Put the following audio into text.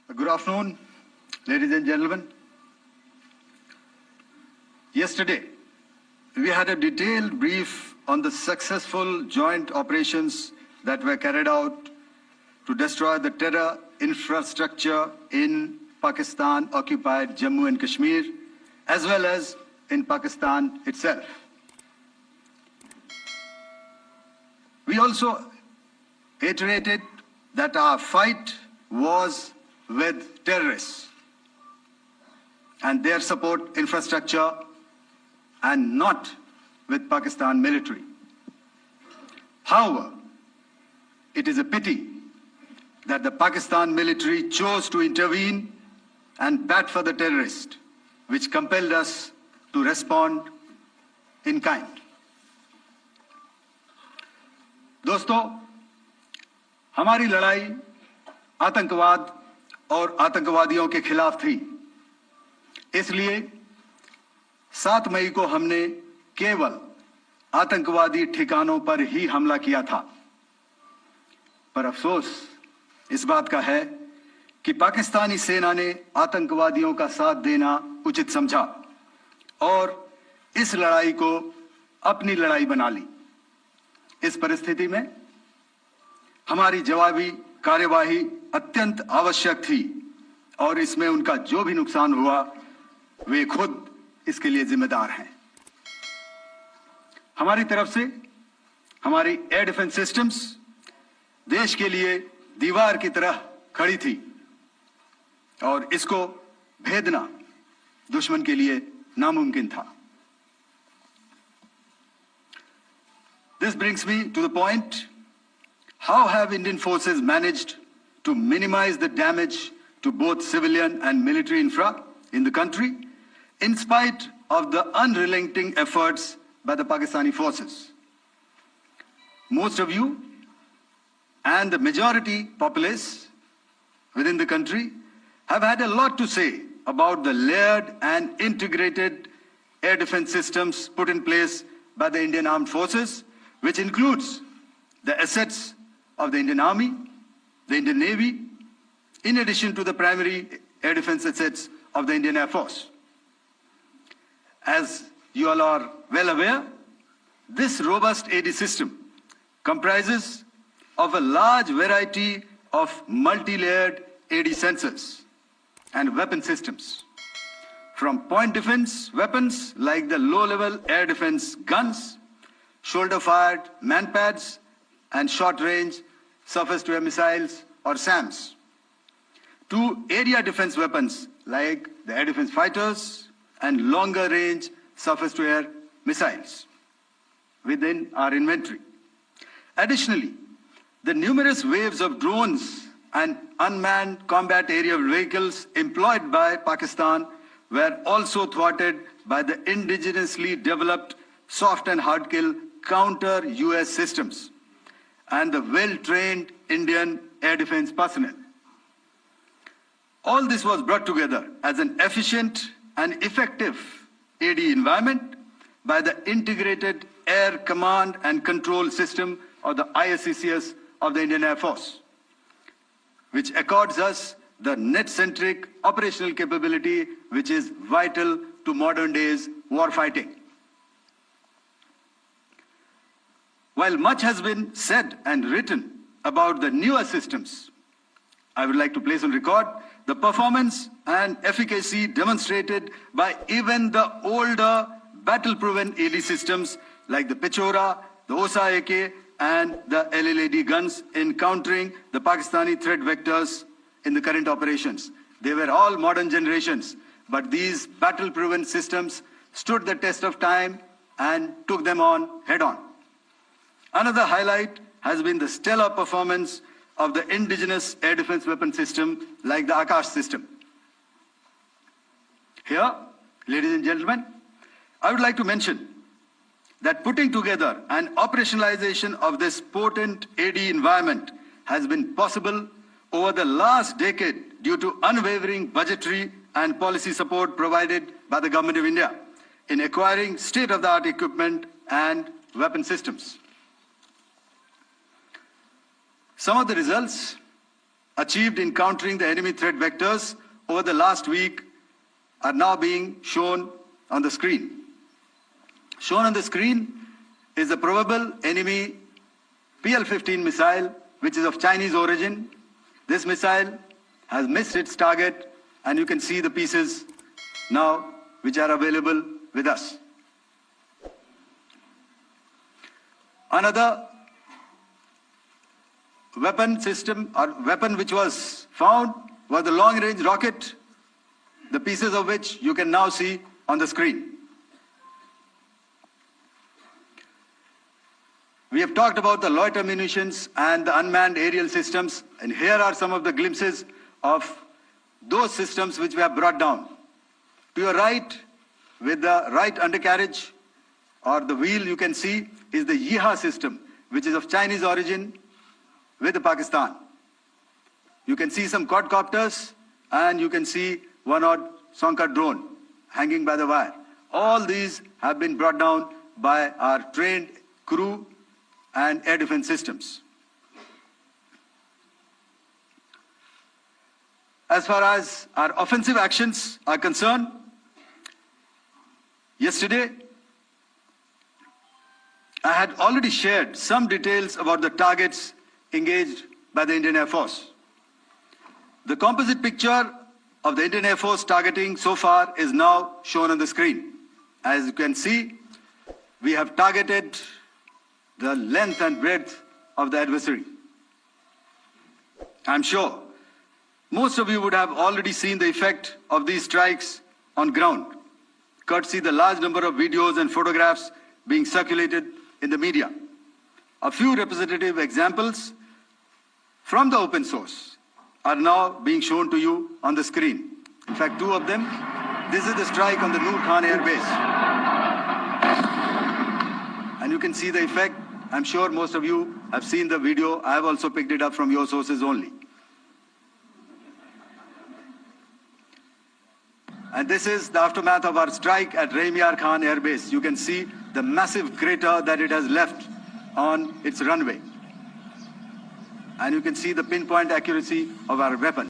Good afternoon, ladies and gentlemen. Yesterday, we had a detailed brief on the successful joint operations that were carried out to destroy the terror infrastructure in Pakistan-occupied Jammu and Kashmir, as well as in Pakistan itself. We also iterated that our fight was with terrorists and their support infrastructure and not with Pakistan military. However, it is a pity that the Pakistan military chose to intervene and bat for the terrorist, which compelled us to respond in kind. दोस्तों, हमारी लड़ाई आतंकवाद और आतंकवादियों के खिलाफ थी। इसलिए 7 मई को हमने केवल आतंकवादी ठिकानों पर ही हमला किया था। पर अफसोस इस बात का है कि पाकिस्तानी सेना ने आतंकवादियों का साथ देना उचित समझा और इस लड़ाई को अपनी लड़ाई बना ली। इस परिस्थिति में हमारी जवाबी कार्यवाही अत्यंत आवश्यक थी और इसमें उनका जो भी नुकसान हुआ वे खुद इसके लिए जिम्मेदार हैं। हमारी तरफ से हमारी एयर डिफेंस सिस्टम्स देश के लिए दीवार की तरह खड़ी थी और इसको भेदना दुश्मन के लिए नामुमकिन था। This brings me to the point, how have Indian forces managed to minimize the damage to both civilian and military infra in the country, in spite of the unrelenting efforts by the Pakistani forces? Most of you and the majority populace within the country have had a lot to say about the layered and integrated air defense systems put in place by the Indian Armed Forces, which includes the assets of the Indian Army, the Indian Navy, in addition to the primary air defense assets of the Indian Air Force. As you all are well aware, this robust AD system comprises of a large variety of multi-layered AD sensors and weapon systems, from point defense weapons like the low-level air defense guns, shoulder-fired manpads, and short-range surface-to-air missiles or SAMs, to area defense weapons like the air defense fighters and longer-range surface-to-air missiles within our inventory. Additionally, the numerous waves of drones and unmanned combat aerial vehicles employed by Pakistan were also thwarted by the indigenously developed soft and hard kill counter-US systems and the well-trained Indian air defense personnel. All this was brought together as an efficient and effective AD environment by the Integrated Air Command and Control System, or the ISCCS of the Indian Air Force, which accords us the net-centric operational capability which is vital to modern days warfighting. While much has been said and written about the newer systems, I would like to place on record the performance and efficacy demonstrated by even the older battle-proven AD systems like the Pechora, the OSA AK, and the LLAD guns in countering the Pakistani threat vectors in the current operations. They were all modern generations, but these battle-proven systems stood the test of time and took them on head-on. Another highlight has been the stellar performance of the indigenous air defense weapon system like the Akash system. Here, ladies and gentlemen, I would like to mention that putting together and operationalization of this potent AD environment has been possible over the last decade due to unwavering budgetary and policy support provided by the Government of India in acquiring state-of-the-art equipment and weapon systems. Some of the results achieved in countering the enemy threat vectors over the last week are now being shown on the screen. Shown on the screen is the probable enemy PL-15 missile, which is of Chinese origin. This missile has missed its target, and you can see the pieces now which are available with us. Another weapon system or weapon which was found was the long-range rocket, the pieces of which you can now see on the screen. We have talked about the loiter munitions and the unmanned aerial systems, and here are some of the glimpses of those systems which we have brought down. To your right, with the right undercarriage or the wheel, you can see is the Yeeha system, which is of Chinese origin with Pakistan. You can see some quadcopters, and you can see one odd Sonka drone hanging by the wire. All these have been brought down by our trained crew and air defense systems. As far as our offensive actions are concerned, yesterday I had already shared some details about the targets engaged by the Indian Air Force. The composite picture of the Indian Air Force targeting so far is now shown on the screen. As you can see, we have targeted the length and breadth of the adversary. I'm sure most of you would have already seen the effect of these strikes on ground, courtesy the large number of videos and photographs being circulated in the media. A few representative examples from the open source are now being shown to you on the screen. In fact, two of them. This is the strike on the Noor Khan Air Base. And you can see the effect. I'm sure most of you have seen the video. I have also picked it up from your sources only. And this is the aftermath of our strike at Rahim Yar Khan Air Base. You can see the massive crater that it has left on its runway. And you can see the pinpoint accuracy of our weapon.